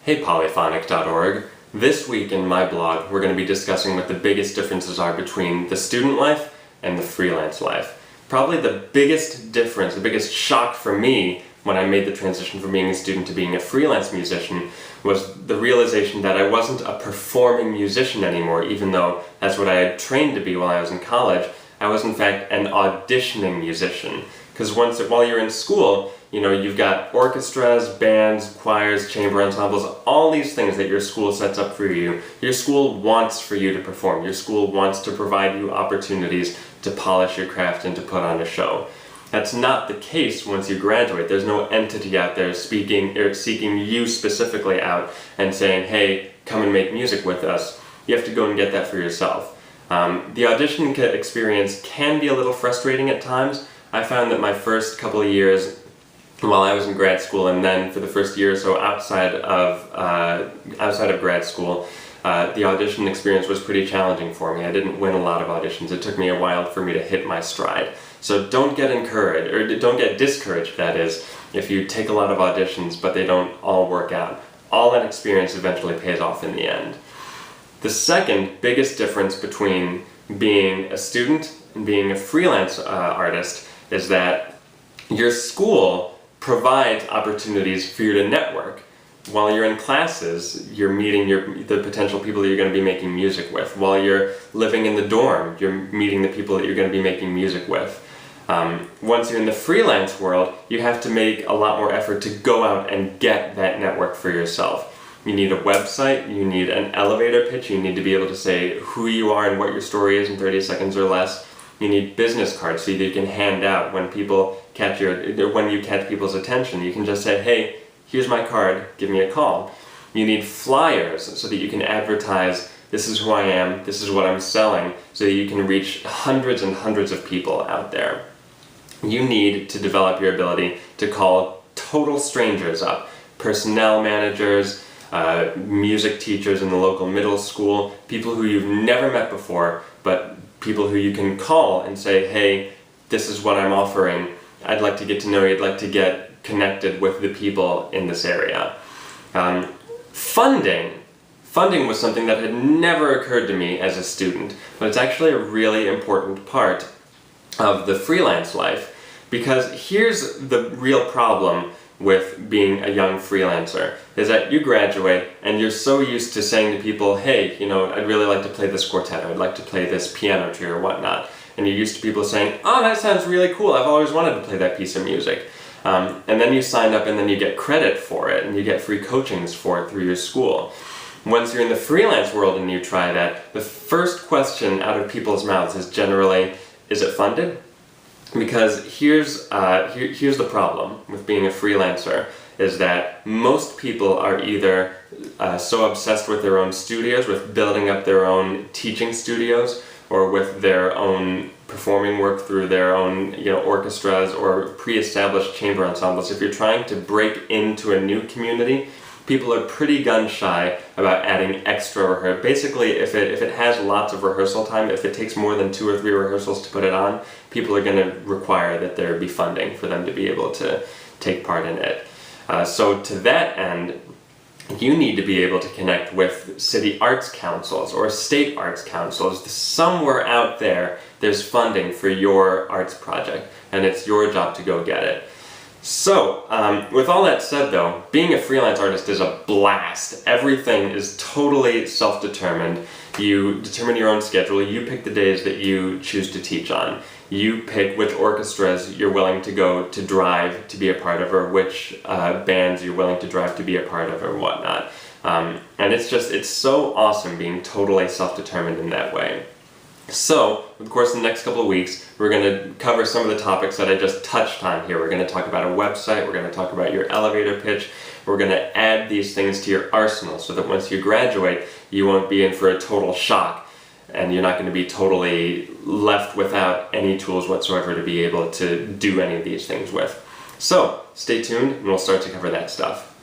Hey polyphonic.org. This week in my blog we're going to be discussing what the biggest differences are between the student life and the freelance life. Probably the biggest difference, the biggest shock for me when I made the transition from being a student to being a freelance musician was the realization that I wasn't a performing musician anymore, even though that's what I had trained to be while I was in college. I was in fact an auditioning musician. Because while you're in school, you've got orchestras, bands, choirs, chamber ensembles, all these things that your school sets up for you. Your school wants for you to perform. Your school wants to provide you opportunities to polish your craft and to put on a show. That's not the case once you graduate. There's no entity out there speaking or seeking you specifically out and saying, hey, come and make music with us. You have to go and get that for yourself. The audition experience can be a little frustrating at times. I found that my first couple of years while I was in grad school, and then for the first year or so outside of grad school, the audition experience was pretty challenging for me. I didn't win a lot of auditions. It took me a while for me to hit my stride. So don't get discouraged, that is, if you take a lot of auditions but they don't all work out. All that experience eventually pays off in the end. The second biggest difference between being a student and being a freelance artist is that your school provides opportunities for you to network. While you're in classes, you're meeting the potential people that you're going to be making music with. While you're living in the dorm, you're meeting the people that you're going to be making music with. Once you're in the freelance world, you have to make a lot more effort to go out and get that network for yourself. You need a website, you need an elevator pitch, you need to be able to say who you are and what your story is in 30 seconds or less. You need business cards so that you can hand out when you catch people's attention. You can just say, hey, here's my card, give me a call. You need flyers so that you can advertise, this is who I am, this is what I'm selling, so that you can reach hundreds and hundreds of people out there. You need to develop your ability to call total strangers up, personnel managers, music teachers in the local middle school, people who you've never met before, but people who you can call and say, hey, this is what I'm offering. I'd like to get to know you. I'd like to get connected with the people in this area. Funding was something that had never occurred to me as a student, but it's actually a really important part of the freelance life, because here's the real problem with being a young freelancer, is that you graduate and you're so used to saying to people, hey, I'd really like to play this quartet, or I'd like to play this piano trio or whatnot. And you're used to people saying, oh, that sounds really cool, I've always wanted to play that piece of music. And then you sign up and then you get credit for it, and you get free coachings for it through your school. Once you're in the freelance world and you try that, the first question out of people's mouths is generally, is it funded? Because here's the problem with being a freelancer, is that most people are either so obsessed with their own studios, with building up their own teaching studios, or with their own performing work through their own orchestras or pre-established chamber ensembles. If you're trying to break into a new community, people are pretty gun-shy about adding extra rehearsal. Basically, if it has lots of rehearsal time, if it takes more than 2 or 3 rehearsals to put it on, people are going to require that there be funding for them to be able to take part in it. So to that end, you need to be able to connect with city arts councils or state arts councils. Somewhere out there, there's funding for your arts project, and it's your job to go get it. So, with all that said though, being a freelance artist is a blast. Everything is totally self-determined. You determine your own schedule, you pick the days that you choose to teach on. You pick which orchestras you're willing to go to drive to be a part of, or which bands you're willing to drive to be a part of, or whatnot. And it's so awesome being totally self-determined in that way. So, of course, in the next couple of weeks, we're going to cover some of the topics that I just touched on here. We're going to talk about a website, we're going to talk about your elevator pitch, we're going to add these things to your arsenal so that once you graduate, you won't be in for a total shock, and you're not going to be totally left without any tools whatsoever to be able to do any of these things with. So, stay tuned, and we'll start to cover that stuff.